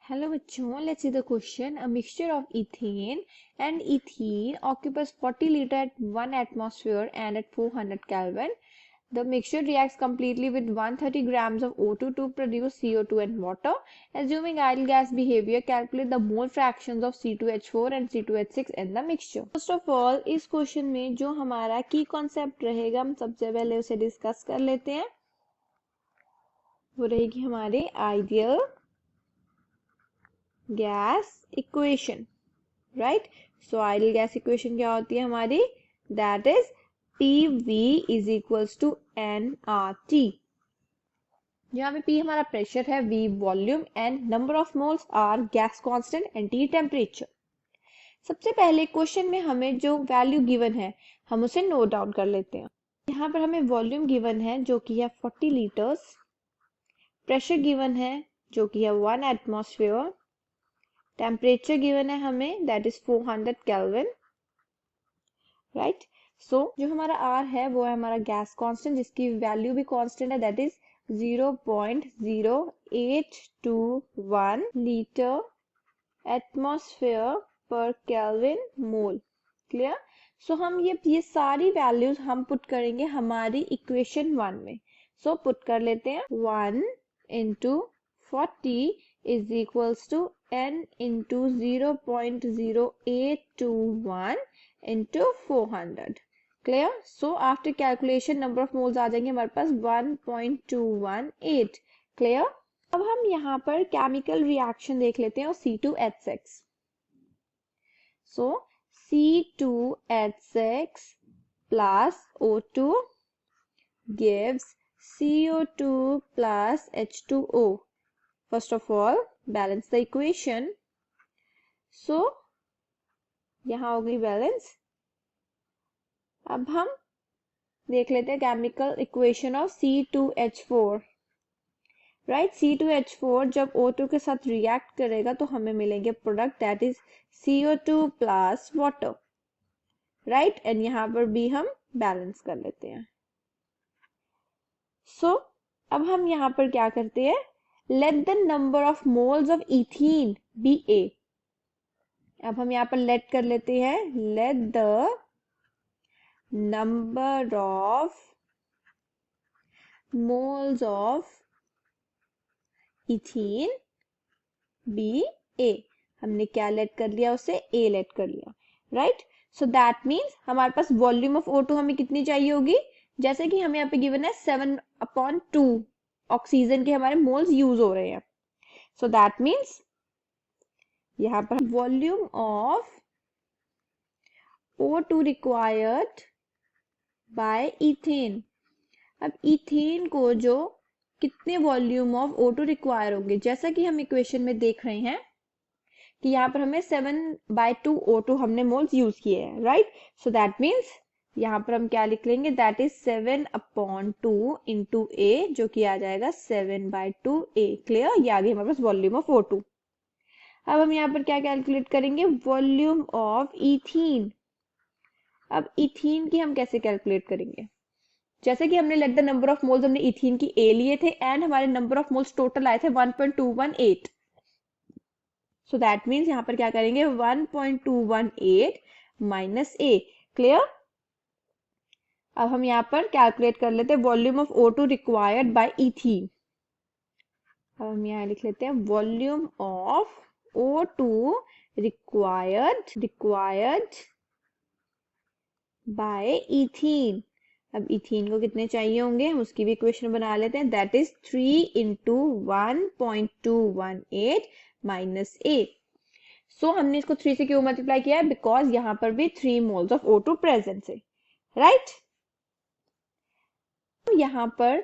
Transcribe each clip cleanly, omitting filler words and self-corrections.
Hello बच्चों, let's see the question. A mixture of ethane and ethene occupies 40 liter at 1 atmosphere and at 400 Kelvin. The mixture reacts completely with 130 grams of O2 to produce CO2 and water. Assuming ideal gas behavior, calculate the mole fractions of C2H4 and C2H6 in the mixture. First of all, इस question में जो हमारा की concept रहेगा हम सबसे पहले उसे डिस्कस कर लेते हैं. वो रहेगी हमारे ideal gas equation, right. So ideal gas equation क्या होती है हमारी? That is PV is equals to nRT. यहाँ पे P हमारा प्रेशर है, V volume and number of moles R gas constant and T temperature. सबसे पहले क्वेश्चन में हमें जो वैल्यू गिवन है हम उसे नोट डाउन कर लेते हैं. यहाँ पर हमें वॉल्यूम गिवन है जो कि है 40 लीटर्स, प्रेशर गिवन है जो कि है 1 एटमॉस्फेयर, टेम्परेचर गिवन है हमें that is 400 kelvin, right. So जो हमारा R है वो है हमारा गैस कांस्टेंट जिसकी वैल्यू भी कांस्टेंट है that is 0.0821 litre atmosphere per kelvin mole. Clear. So हम ये सारी वैल्यूज हम पुट करेंगे हमारी इक्वेशन 1 में. सो पुट कर लेते हैं 1 into 40 is equals to n into 0.0821 into 400. Clear? So after calculation number of moles आ जाएंगे हमारे पास 1.218. Clear? अब हम यहाँ पर केमिकल रिएक्शन देख लेते हैं और C2H6. So C2H6 plus O2 gives CO2 plus H2O. First of all, balance the equation. So, यहाँ हो गई बैलेंस. अब हम देख लेते हैं chemical equation of C2H4. Right. C2H4 जब O2 के साथ रिएक्ट करेगा तो हमें मिलेंगे product that is CO2 plus water. Right. And यहाँ पर भी हम बैलेंस कर लेते हैं. सो अब हम यहाँ पर क्या करते हैं? Let the number of moles of ethene be A. अब हम यहाँ पर let कर लेते हैं. Let the number of moles of ethene be A. हमने क्या let कर लिया उसे? A let कर लिया. Right? So that means हमारे पास volume of O2 हमें कितनी चाहिए होगी? जैसे कि हमें यहाँ पे गिवन है 7/2 ऑक्सीजन के हमारे मोल्स यूज हो रहे हैं. सो दैट मीन्स यहाँ पर volume of O2 required by ethane. अब इथेन को जो कितने वॉल्यूम ऑफ O2 रिक्वायर होंगे जैसा कि हम इक्वेशन में देख रहे हैं कि यहाँ पर हमें 7/2 O2 हमने मोल्स यूज किए हैं. राइट. सो दैट मीन्स यहाँ पर हम क्या लिख लेंगे? दैट इज 7/2 इंटू ए जो कि आ जाएगा 7/2A. क्लियर. ये आ गई हमारे पास वॉल्यूम ऑफ O2. अब हम यहाँ पर क्या कैलकुलेट करेंगे? Volume of ethene. अब इथीन की हम कैसे कैलकुलेट करेंगे? जैसे कि हमने let the number of moles हमने इथीन की ए लिए थे एंड हमारे नंबर ऑफ मोल्स टोटल आए थे 1.218. सो दैट मीन्स यहाँ पर क्या करेंगे? 1.218 माइनस ए. क्लियर. अब हम यहाँ पर कैलकुलेट कर लेते हैं volume of O2 required by ethene. अब हम यहाँ लिख लेते हैं volume of O2 required by ethene. अब इथीन को कितने चाहिए होंगे हम उसकी भी इक्वेशन बना लेते हैं. दैट इज 3 into 1.218 माइनस ए. सो हमने इसको 3 से क्यों मल्टीप्लाई किया है? बिकॉज यहाँ पर भी 3 मोल्स ऑफ O2 प्रेजेंट है. राइट. यहाँ पर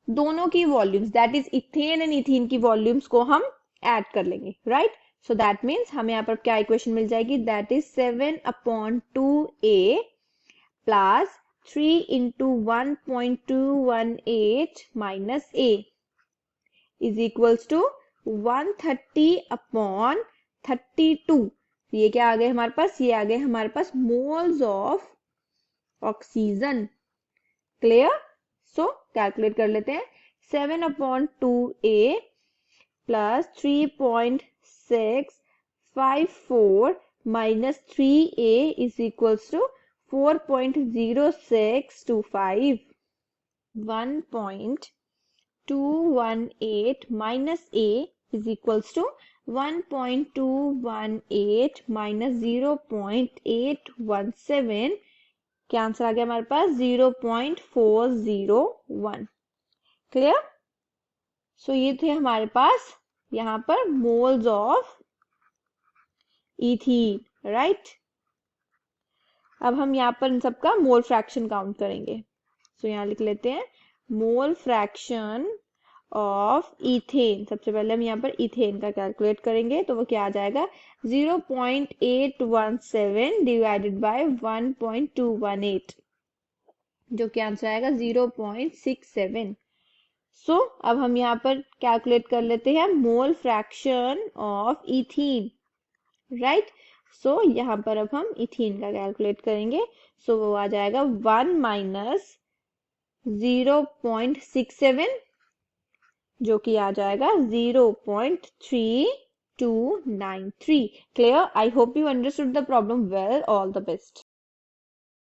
दोनों की volumes that is ethane and ethene की वॉल्यूम्स को हम ऐड कर लेंगे. राइट. सो दैट मीन्स हमें यहाँ पर क्या इक्वेशन मिल जाएगी? That is 7/2A plus 3 into 1.218 minus A is equals to 130/32. ये क्या आ गए हमारे पास? ये आ गए हमारे पास moles of oxygen. Clear. So calculate कर लेते हैं. 7/2A plus 3.654 minus 3a is equals to 4.0625. 1.218 minus a is equals to 1.218 minus 0.817. क्या आंसर आ गया हमारे पास? 0.401. क्लियर? सो ये थे हमारे पास यहाँ पर मोल्स ऑफ इथीन, राइट? अब हम यहाँ पर इन सबका मोल फ्रैक्शन काउंट करेंगे. सो यहाँ लिख लेते हैं मोल फ्रैक्शन ऑफ इथेन. सबसे पहले हम यहाँ पर इथेन का कैलकुलेट करेंगे, तो वो क्या आ जाएगा? 0.817 डिवाइडेड बाय 1.218, जो कि आंसर आएगा 0.67. सो अब हम यहाँ पर कैलकुलेट कर लेते हैं mole fraction of ethene, right? So यहाँ पर अब हम इथीन का कैलकुलेट करेंगे. सो वो आ जाएगा 1 माइनस 0.67, जो कि आ जाएगा 0.3293. Clear? I hope you understood the problem well. All the best.